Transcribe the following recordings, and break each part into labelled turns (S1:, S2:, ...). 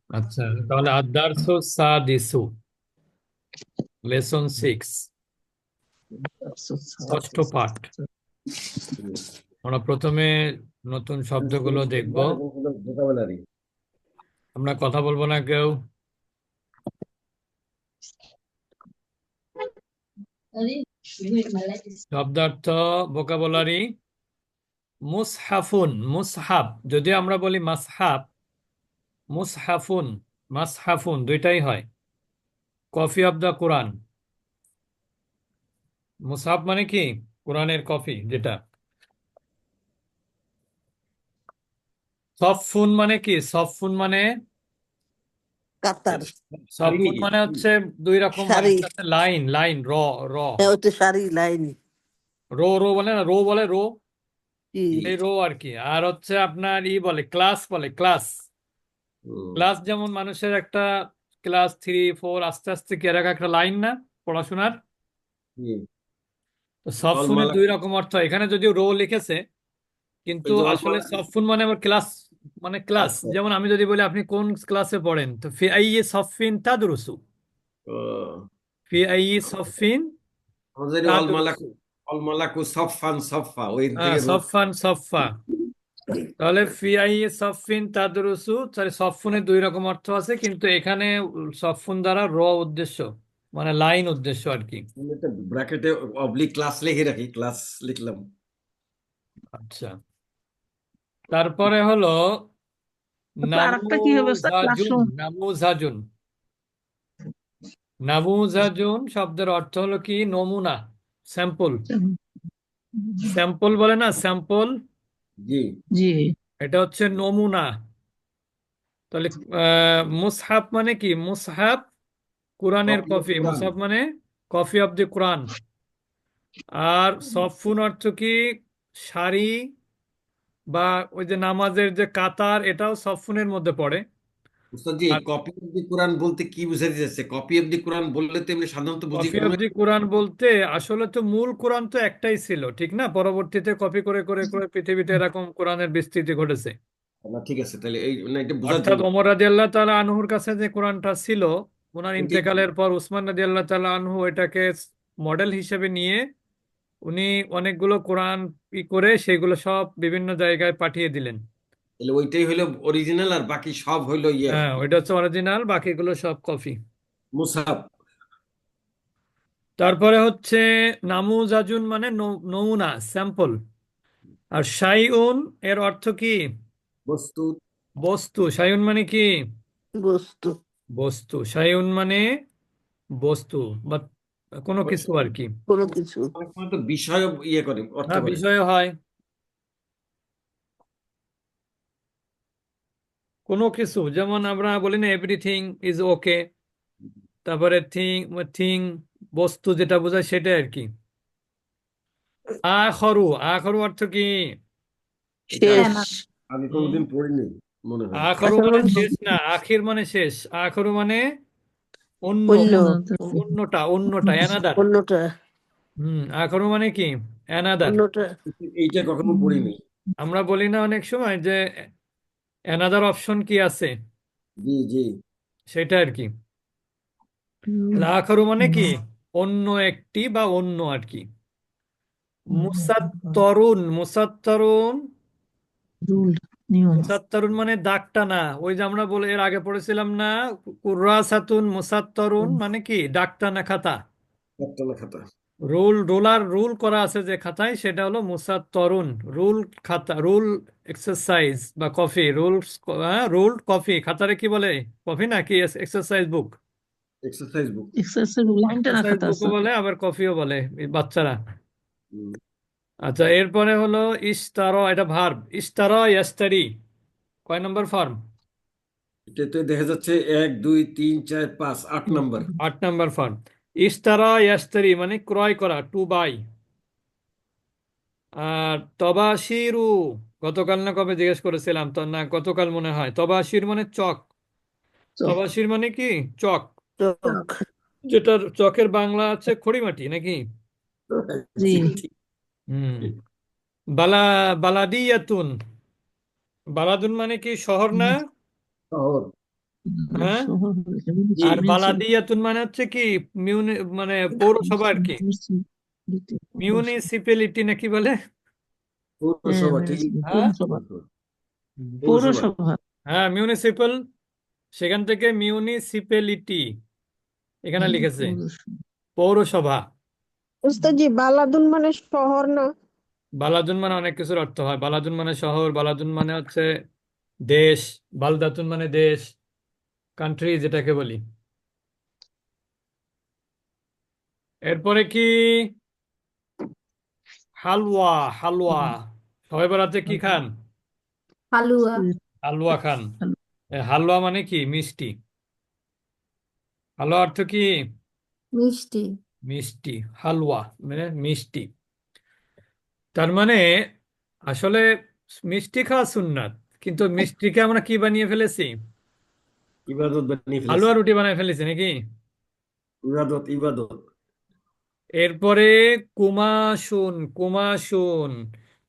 S1: আচ্ছা, তাহলে আদার্সু সাদিসু, লেসন 6, ষষ্ঠ পাঠ। আমরা প্রথমে নতুন শব্দগুলো দেখব।
S2: ভোকাবুলারি।
S1: আমরা কথা বলবো না কেউ। শব্দার্থ, ভোকাবুলারি। মুসহাফুন, মুসহাব, যদি আমরা বলি মাসহাব, মুসহাফুন, মাসহাফুন দুইটাই হয়। কপি অফ দ্য কোরআন। মুসহাব মানে কি? কোরআনের কপি যেটা। সফুন মানে কি? সফুন মানে,
S3: কাতার।
S2: সারি
S1: সফুন
S2: নাকি?
S1: মানে হচ্ছে দুই রকম হয়।
S3: সারি।
S1: একটা হচ্ছে লাইন, লাইন র, র,
S3: হ্যাঁ, ওটা সারি লাইন।
S1: রো, রো বলে না, রো বলে রো,
S3: কি?
S1: এই রো আর কি। আর হচ্ছে আপনার ই বলে ক্লাস, বলে ক্লাস।
S2: হুম,
S1: ক্লাস যেমন মানুষের একটা ক্লাস 3, 4 আস্তে আস্তে কি এরকম একটা লাইন না পড়াশোনার।
S2: হুম।
S1: তো সব ফোনে
S2: অলমালা।
S1: দুই রকম অর্থ। এখানে যদিও রো লিখেছে, কিন্তু
S2: ওই যে
S1: আসলে
S2: অলমালা।
S1: সব ফোন মানে আবার ক্লাস, মানে ক্লাস।
S2: আচ্ছা।
S1: যেমন আমি যদি বলি আপনি কোন ক্লাসে পড়েন, তো ফি আই সফিন তাদরুসু,
S2: ও,
S1: ফি আই সফিন
S2: আমাদের অলমালা।
S1: তাদরুসু।
S2: অলমালাকু সফান সফা ওই
S1: হ্যাঁ,
S2: থেকে রূপ।
S1: সফান সফা। তাহলে ফি আই সফিন তাদরুসু, তাহলে সফুনের দুই রকম অর্থ আছে, কিন্তু এখানে সফুন দ্বারা র উদ্দেশ্য, মানে লাইন উদ্দেশ্য আর কি।
S2: আমি একটা ব্র্যাকেটে অবলিক ক্লাস লিখে রাখি, ক্লাস লিখলাম।
S1: আচ্ছা, তারপরে হলো
S4: তো আরেকটা কি হবে স্যার,
S1: নামুজাজুন,
S4: ক্লাসরুম?
S1: নামুজাজুন। নামুজাজুন শব্দের অর্থ হলো কি? নমুনা, স্যাম্পল। স্যাম্পল বলে না, স্যাম্পল,
S2: জি।
S4: জি।
S1: এটা হচ্ছে নমুনা। তাহলে মুসহাব মানে কি? মুসহাব কোরআনের
S2: কপি অফ
S1: কপি,
S2: কোরআন।
S1: মুসহাব মানে কপি অফ দি কোরআন। আর সফুন অর্থ কি? সারি, বা ওই যে নামাজের যে কাতার, এটাও সফুনের মধ্যে পড়ে।
S2: উস্তাদ জি,
S1: আর
S2: কপি অফ দি কোরআন বলতে কি বুঝাতে যাচ্ছে? কপি অফ দি কোরআন বললে তো এমনি সাধারণত বুঝি
S1: কপি অফ
S2: কোনো
S1: দি কোরআন বলতে আসলে তো মূল কোরআন তো একটাই ছিল, ঠিক না? পরবর্তীতে কপি করে করে করে পৃথিবীতে এরকম কোরআনের বিস্তৃতি ঘটেছে।
S2: না, ঠিক আছে, তাহলে এই না, এটা বোঝার
S1: অর্থাৎ
S2: জন্য।
S1: ওমর রাদিয়াল্লাহ তাআলা আনহুর কাছে যে কোরআনটা ছিল, ওনার
S2: ওইটাই।
S1: ইন্তেকালের পর উসমান রাদিয়াল্লাহ তাআলা আনহু এটাকে মডেল হিসেবে নিয়ে উনি অনেকগুলো কোরআন ই করে সেগুলো সব বিভিন্ন জায়গায় পাঠিয়ে দিলেন।
S2: তাহলে ওইটাই হলো অরিজিনাল আর বাকি সব হইলো ইয়ে।
S1: হ্যাঁ, ওইটা হচ্ছে অরিজিনাল, বাকিগুলো সব কপি।
S2: মুসাফ।
S1: তারপরে হচ্ছে নামুজাজুন মানে নমুনা, স্যাম্পল। আর শাইউন এর অর্থ কি?
S2: বস্তু।
S1: বস্তু। শাইউন মানে কি?
S3: বস্তু।
S1: বস্তু। শাইউন মানে বস্তু বা কোনো
S2: অনেক
S1: কিছু আর কি।
S3: কোনো কিছু।
S2: সময় তো বিষয় ইয়ে করে, অর্থ
S1: হ্যাঁ,
S2: করে।
S1: বিষয় হয় কোনো কিছু। যেমন আমরা বলি না এভরিথিং ইজ ওকে, তারপরে থিং, থিং বস্তু যেটা বোঝায় সেটা আর কি। আখরু, আখরু অর্থ কি?
S2: এটা
S3: শেষ।
S2: আমি
S1: হুম,
S2: কোনোদিন পড়িনি মনে হয়।
S1: আখরু
S3: আচ্ছা,
S1: মানে
S3: বলুন।
S1: শেষ না, আখির মানে শেষ। আখরু মানে অন্য,
S3: অন্য।
S1: অন্যটা, অন্যটা, অ্যানাদার।
S3: অন্যটা।
S1: আখরু মানে কি? অ্যানাদার।
S3: অন্যটা।
S2: এইটা কখনো পড়িনি।
S1: আমরা বলি না অনেক সময় যে অ্যানাদার অপশন কি আছে,
S2: জি, জি।
S1: সেটা আর কি। আখরু মানে কি? অন্য একটি বা অন্য আর কি। মুসাত্তরুন, মুসাত্তরুন,
S4: রুল, নিয়ম।
S1: মুসাত্তরুন মানে দাগ টানা। ওই যে আমরা বলে এর আগে পড়েছিলাম না, কুর্রাসাতুন মুসাত্তরুন মানে কি? দাগ টানা খাতা।
S2: একটা না খাতা।
S1: রোলার রুল করা আছে যে খাতায়, সেটা হলো মুসাত্তরুন। রুল খাতা, রুল এক্সারসাইজ বা কফি, রুলস, রুল কফি। খাতারে কি বলে? কফি না কি? এক্সারসাইজ বুক।
S2: এক্সারসাইজ বুক।
S4: এক্সারসাইজ লাইন টানা
S1: এক্সারসাইজ
S4: খাতা
S1: বুকও
S4: আছে।
S1: বলে, আবার কফিও বলে এই বাচ্চারা।
S2: হুম।
S1: আচ্ছা, এরপরে হলো ইস্তারা, এটা ভার্ব। ইস্তারা ইয়াস্তারি, কয় নম্বর ফর্ম?
S2: এটাতে দেখা যাচ্ছে 1 2 3 4 5 8 নম্বর।
S1: 8 নম্বর ফর্ম। ইস্তারা ইয়াস্তারি মানে ক্রয় করা, টু বাই। আর তবাশিরু, গতকাল না কবে জিজ্ঞেস করেছিলাম তো, না গতকাল মনে হয়। তবাশির মানে চক।
S4: চক।
S1: তবাশির মানে কি? চক।
S3: চক।
S1: যেটার চকের বাংলা আছে খড়িমাটি নাকি?
S4: জি।
S2: জি, ঠিক।
S1: হুম। বালা, বালাদিয়াতুন, বালাদুন মানে কি? শহর না?
S2: শহর।
S1: হ্যাঁ,
S4: শহর হয়েছে
S2: জি
S1: আর বালাদিয়াতুন মানে হচ্ছে কি মানে পৌরসভা আর কি, মিউনিসিপ্যালিটি নাকি বলে।
S2: পৌরসভা ঠিকই
S1: হ্যাঁ,
S4: পৌরসভা
S2: পৌরসভা
S4: পৌরসভা
S1: হ্যাঁ মিউনিসিপাল, সেখান থেকে মিউনিসিপ্যালিটি এখানে লিখেছে
S4: পৌরসভা
S1: পৌরসভা।
S3: উস্তাদজি বালাদুন মানে শহর না?
S1: বালাদুন মানে অনেক কিছুর অর্থ হয়, বালাদুন মানে শহর, বালাদুন মানে হচ্ছে দেশ, বালদাতুন মানে দেশ, কান্ট্রি যেটাকে বলি। এরপরে কি, হালুয়া, হালুয়া, সবাই বেড়াতে কি খান?
S5: হালুয়া।
S1: হালুয়া খান। হালুয়া মানে কি? মিষ্টি। হালুয়া অর্থ কি?
S5: মিষ্টি।
S1: মিষ্টি। হালুয়া মানে মিষ্টি। তার মানে আসলে মিষ্টি খাওয়া সুন্নাত, কিন্তু মিষ্টিকে আমরা কি বানিয়ে ফেলেছি?
S2: ইবাদত বানিয়ে ফেলেছি।
S1: হালুয়া রুটি বানিয়ে ফেলেছি নাকি?
S2: ইবাদত ইবাদত
S1: এরপরে কুমাশুন, কুমাশুন,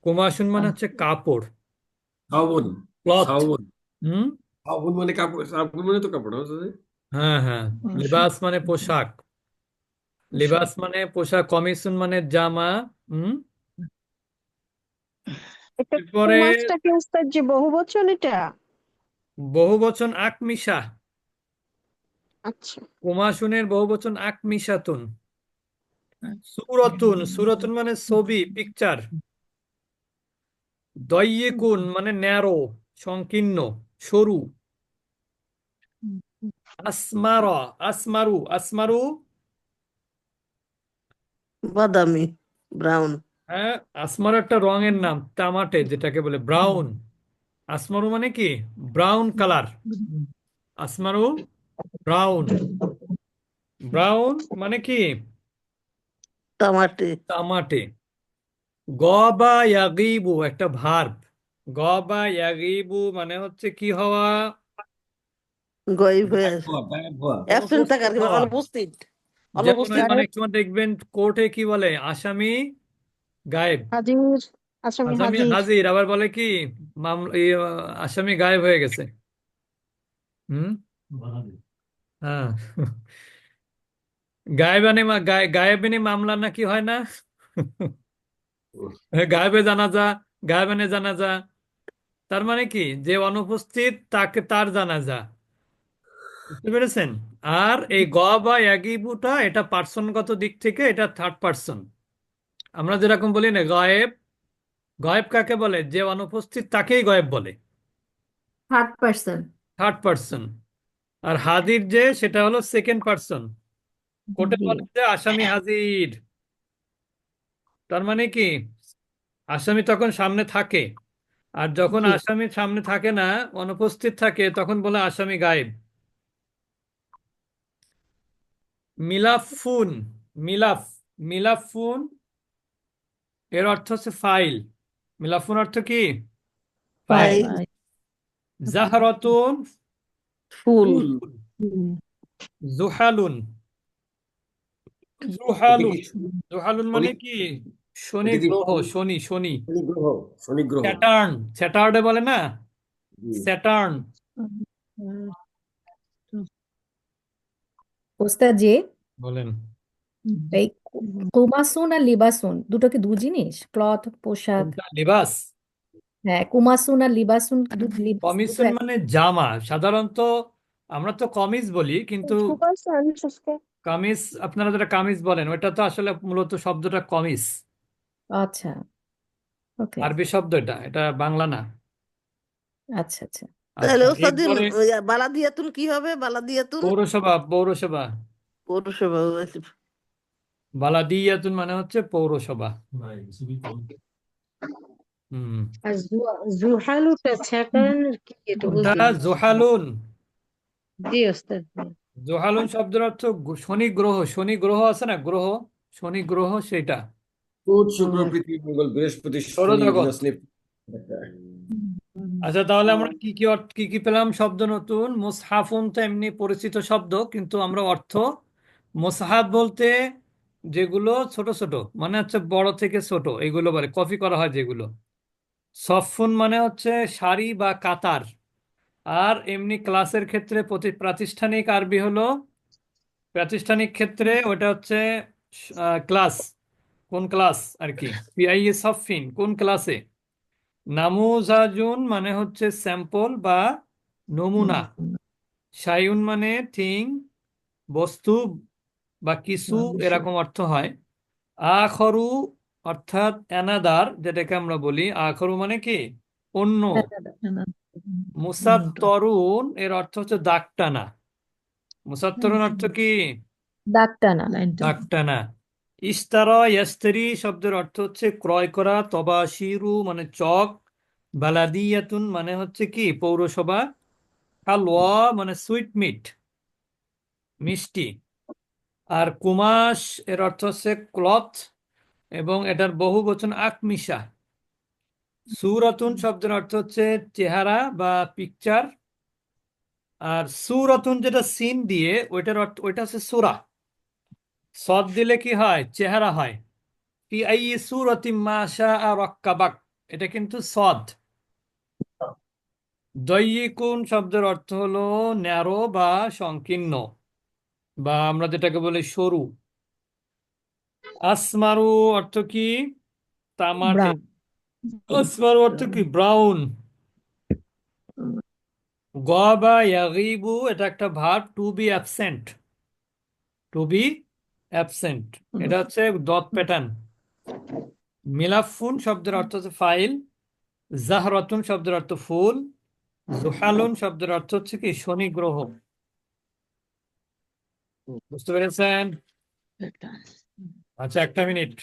S1: কুমাশুন মানে হচ্ছে কাপড়,
S2: শ্রাবণ
S1: ক্লথ।
S2: শ্রাবণ
S1: হুম,
S2: শ্রাবণ মানে কাপড়, শ্রাবণ মানে তো কাপড় হচ্ছে যে।
S1: হ্যাঁ হ্যাঁ, লিবাস মানে পোশাক, লিবাস মানে পোশাক, কমিশন মানে জামা। হুম,
S3: এটা
S1: এরপরে
S3: কুমাসটা কি উস্তাদজি বহু বচন এটা?
S1: বহু বচন আকমিশা,
S3: আচ্ছা।
S1: কুমাশুনের বহু বচন আকমিশাতুন। সুরতুন, সুরতুন মানে ছবি, পিকচার। দয়্যিকুন মানে ন্যারো, সংকীর্ণ, সরু। আসমারা, আসমারু, আসমারু,
S3: বাদামি, ব্রাউন।
S1: হ্যাঁ, আসমারু একটা রঙের নাম, তামাটে যেটাকে বলে ব্রাউন। আসমারু মানে কি? Brown colour. আসমারু ব্রাউন, ব্রাউন মানে কি?
S3: তামাটে।
S1: তামাটে। গবা ইয়াগিবু একটা ভার্ব, গবা ইয়াগিবু মানে হচ্ছে কি হওয়া?
S3: গরিব হয়ে
S2: গায়েব হওয়া, গায়েব হওয়া।
S3: অ্যাবসেন্ট থাকা আর
S1: অনুপস্থিত
S3: কি,
S1: হওয়া।
S3: অনুপস্থিত।
S1: যেমন
S3: অনুপস্থিত।
S1: অনেক সময় দেখবেন কোর্টে কি বলে, আসামি গায়েব,
S3: হাজির, আসামি
S1: আসামি
S3: হাজির।
S1: হাজির, আবার বলে কি আসামি গায়েব হয়ে গেছে। হুম, হ্যাঁ, গায়েবানে গায়েবানে মামলা নাকি হয় না? গায়েবে জানাজা, গায়েবানে জানাজা, তার মানে কি যে অনুপস্থিত তাকে তার জানাজা। বুঝতে পেরেছেন? আর এই গ বা ইয়াগিবুটা এটা পার্সনগত দিক থেকে এটা থার্ড পার্সন। আমরা যেরকম বলি না গায়েব, গায়েব কাকে বলে? যে অনুপস্থিত তাকেই গায়েব বলে,
S5: থার্ড পার্সন।
S1: Third person. আর হাজির যে, সেটা হলো সেকেন্ড পার্সন। কোর্টে বলে যে আসামি হাজির, তার মানে কি আসামি তখন সামনে থাকে। আর যখন
S3: জি।
S1: আসামি সামনে থাকে না, অনুপস্থিত থাকে, তখন বলে আসামি গায়েব। মিলাফুন, মিলাফ, মিলাফুন এর অর্থ হচ্ছে ফাইল। মিলাফুন অর্থ কি? ফাইল।
S3: ফাইল।
S1: জাহরাতুন,
S3: ফুল।
S2: ফুল।
S1: জুহালুন,
S2: এটা
S1: জুহালুন,
S2: কি
S1: জুহালুন
S2: শনি?
S1: মানে কি? শনি
S2: এটা কি
S1: গ্রহ, শনি, শনি।
S2: শনি গ্রহ? শনি গ্রহ।
S1: স্যাটার্ন, স্যাটারডে বলে না,
S2: জি।
S1: স্যাটার্ন
S5: ওস্তাদ জি,
S1: বলেন।
S5: এই কুমাসুন আর লিবাসুন দুটো কি দু জিনিস? ক্লথ, পোশাক।
S1: কোনটা? লিবাস।
S5: হ্যাঁ, কুমাসুন আর লিবাসুন লিবাস দুটো
S1: কমিশন মানে জামা সাধারণত, আমরা তো কমিজ বলি, কিন্তু কামিজ, আপনারা যেটা কামিজ বলেন ওটা তো আসলে মূলত শব্দটা কমিজ,
S5: আচ্ছা, ওকে,
S1: আরবি শব্দ, এটা এটা বাংলা না।
S5: আচ্ছা আচ্ছা।
S3: তাহলে
S1: আচ্ছা,
S3: ওস্তাদি
S1: এরপরে
S3: বালাদিয়াতুন কি হবে? বালাদিয়াতুন
S1: পৌরসভা, পৌরসভা,
S3: পৌরসভা।
S1: বালাদিয়াতুন মানে হচ্ছে পৌরসভা। হুম,
S6: আর জুহালুটা স্যাটার্ন কি এটা
S1: কোনটা?
S6: বুঝলাম না।
S1: জোহালুন,
S6: জি ওস্তাদ জি।
S1: জোহালুন শব্দের অর্থ শনি গ্রহ, শনি গ্রহ আছে না গ্রহ, শনি গ্রহ সেটা,
S2: বুধ, শুক্র, পৃথিবী, মঙ্গল, বৃহস্পতি, শনি,
S1: সৌরজগৎ।
S2: Uranus, Neptune.
S1: আচ্ছা, তাহলে আমরা কি কি কি কি পেলাম শব্দ নতুন? মুসহাফুন তো এমনি পরিচিত শব্দ, কিন্তু আমরা অর্থ, মুসহাফ বলতে যেগুলো ছোট ছোট, মানে হচ্ছে বড় থেকে ছোট, এগুলো বলে কপি করা হয় যেগুলো। সফুন মানে হচ্ছে সারি বা কাতার। আর এমনি ক্লাসের ক্ষেত্রে প্রাতিষ্ঠানিক আরবি হলো, প্রাতিষ্ঠানিক ক্ষেত্রে ওটা হচ্ছে ক্লাস, কোন ক্লাস আর কি, পিআই সফিন কোন ক্লাসে। নামুজাজুন মানে হচ্ছে স্যাম্পল বা নমুনা। শাইউন মানে থিং, বস্তু বা কিছু, এরকম অর্থ হয়। আখরু অর্থাৎ অ্যানাদার, যেটাকে আমরা বলি আখরু মানে কি অন্য। মুসাত্তরুন এর অর্থ হচ্ছে দাগ টানা। মুসাত্তরুন অর্থ কি
S5: দাগ টানা।
S4: লাইনটা
S1: দাগ টানা। ইস্তারা ইয়াস্তারি শব্দের অর্থ হচ্ছে ক্রয় করা। তবাশিরু মানে চক। বালাদিয়াতুন মানে হচ্ছে কি পৌরসভা। হালওয়া মানে সুইট মিট, মিষ্টি। আর কুমাশ এর অর্থ হচ্ছে ক্লথ, এবং এটার বহু বচন আকমিশা। সুরাতুন শব্দের অর্থ হচ্ছে চেহারা বা পিকচার। আর সুরাতুন যেটা সিন দিয়ে ওইটার অর্থ, ওইটা হচ্ছে সুরা। সদ দিলে কি হয়, চেহারা হয়। ফি আই সুরাতিম মা শাআ রাক্কাবাক, এটা কিন্তু সদ। দয়্যিকুন শব্দের অর্থ হলো ন্যারো বা সংকীর্ণ, বা আমরা যেটাকে বলি সরু। আসমারু অর্থ কি তামাটে।
S5: ব্রাউন।
S1: আসমারু অর্থ কি ব্রাউন। গবা ইয়াগিবু এটা একটা verb, to be absent, to be absent, এটা হচ্ছে ডট প্যাটার্ন। মিলাফুন শব্দের অর্থ হচ্ছে ফাইল। জাহরাতুন শব্দের অর্থ ফুল। জুহালুন শব্দের অর্থ হচ্ছে কি শনি গ্রহ। বুঝতে পেরেছেন? আচ্ছা, একটা মিনিট।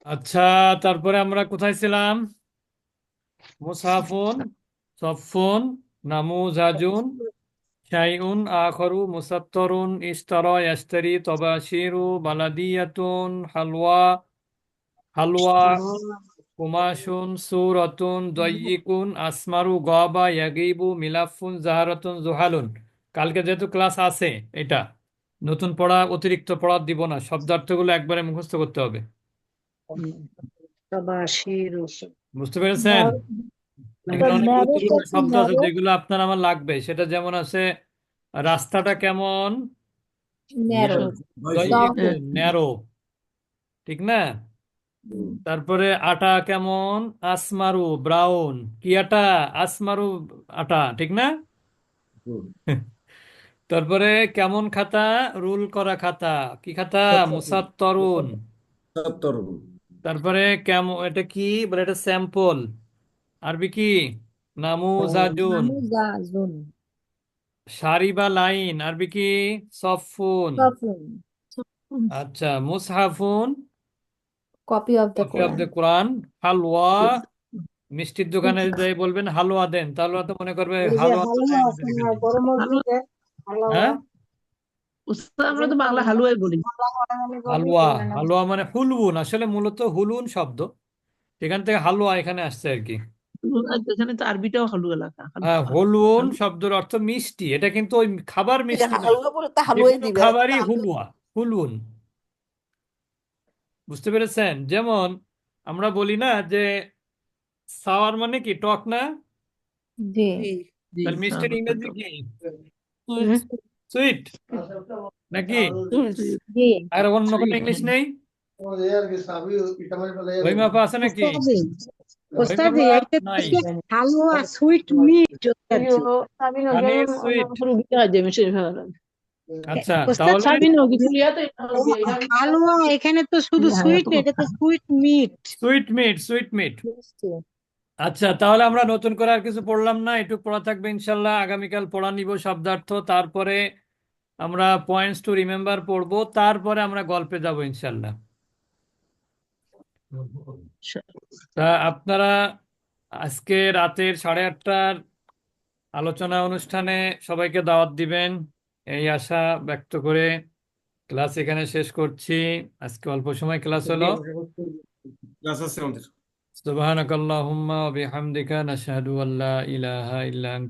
S1: আচ্ছা, তারপরে আমরা কোথায় ছিলাম? মুসাফুন, সফুন, নামুজাজুন, শাইউন আখরু, মুসাত্তরুন, ইশতারা ইয়াশতারি, তবাশিরু, বালাদিয়াতুন, হালওয়া, হালওয়া, কুমাশুন, সুরাতুন, দয়্যিকুন, আসমারু, গবা ইয়াগিবু, মিলাফুন, জাহারাতুন, জুহালুন। কালকে যেহেতু ক্লাস আছে, এটা নতুন পড়া, অতিরিক্ত পড়া দিব না, শব্দার্থগুলো একবারে মুখস্থ করতে হবে।
S6: তবাশির
S1: বুঝতে পেরেছেন? এখানে অনেক
S5: ন্যারো
S1: গুরুত্বপূর্ণ
S5: কত
S1: শব্দ আছে
S5: ন্যারো?
S1: যেগুলো আপনার আমার লাগবে। সেটা যেমন আছে রাস্তাটা কেমন,
S5: ন্যারো। লং।
S1: দয়িকুন ন্যারো, ঠিক না? তারপরে আটা কেমন, আসমারু ব্রাউন। কি আটা? আসমারু আটা, ঠিক না? তারপরে কেমন খাতা, রুল করা খাতা। কি খাতা? মুসাত্তরুন।
S2: তরুণ।
S1: তারপরে কেমন, এটা কি বলে, এটা স্যাম্পল, আরবি কি নামুজাজুন।
S5: নামুজাজুন।
S1: সারি বা লাইন, আরবি কি সফুন।
S5: সফুন।
S1: আচ্ছা, মুসহাফুন,
S5: copy of the
S1: copy of
S5: Quran.
S1: The Quran. হালওয়া, মিষ্টির দোকানে যাই বলবেন হালুয়া দেন, তাহলে তো মনে করবে
S6: ওই যে
S1: হালুয়া তো
S6: হালুয়া
S1: নাই
S6: আছে
S1: আমাদের
S6: না
S1: এখানে।
S6: বড়
S4: হালুয়া
S6: মসজিদে হালুয়া
S1: হ্যাঁ,
S4: উস্তাদ, আমরা তো বাংলা হালুয়াই বলি।
S1: হালুয়া, হালুয়া মানে হুলুন, আসলে মূলত হুলুন শব্দ, এখান থেকে হালুয়া এখানে আসছে আর কি।
S4: এখানে তো আরবিটাও হালু এলাকা,
S1: হ্যাঁ,
S4: হালুয়া।
S1: হলুন
S4: হালু-
S1: শব্দের অর্থ মিষ্টি। এটা কিন্তু ওই খাবার
S3: এই যে
S1: মিষ্টি না,
S3: হালুয়া বলে তা
S1: যে
S3: হালুয়াই
S1: কোনো
S3: দিবে
S1: খাবারই
S3: তা-
S1: হুলুয়া, হুলুন। বুঝতে পেরেছেন? যেমন আমরা বলি না যে সাওয়ার মানে কি, টক না?
S5: জি
S3: জি।
S4: জি,
S1: তাহলে মিষ্টির
S4: সাহাবাটা
S1: ইংরেজি
S4: তো।
S1: কি?
S3: হুম,
S1: সুইট নাকি?
S5: জি
S1: আর অন্য কোনো
S4: Sweet,
S1: ইংলিশ
S4: হ্যাঁ।
S1: নেই? রহিমা আপা আছে নাকি?
S6: ওস্তাদি
S1: রহিমা
S6: ওস্তাদি
S1: আপা
S6: এটা
S1: নাই।
S6: হচ্ছে হালুয়া সুইট মিট ওস্তাদি
S1: হানি সুইট। আচ্ছা,
S6: ওস্তাদ
S1: তাহলে
S6: হালুয়া এখানে তো শুধু সুইট, এটা তো sweet meat.
S1: Sweet meat, sweet meat.
S5: মিষ্টি
S1: আচ্ছা, তাহলে আমরা নতুন করে আর কিছু পড়লাম না, একটু পড়া থাকবে ইনশাল্লাহ। আগামীকাল পড়া নিব শব্দার্থ, তারপরে আমরা পয়েন্টস টু রিমেম্বার পড়বো, তারপরে আমরা গল্পে যাব ইনশাল্লাহ। তা আপনারা আজকে রাতের 8:30টার আলোচনা অনুষ্ঠানে সবাইকে দাওয়াত দিবেন, এই আশা ব্যক্ত করে ক্লাস এখানে শেষ করছি। আজকে অল্প সময় ক্লাস হলো।
S2: ক্লাস আছে আমাদের।
S1: সুবহানাকাল্লাহুম্মা ওয়া বিহামদিকা নাশহাদু আল্লা ইলাহা ইল্লা আনতা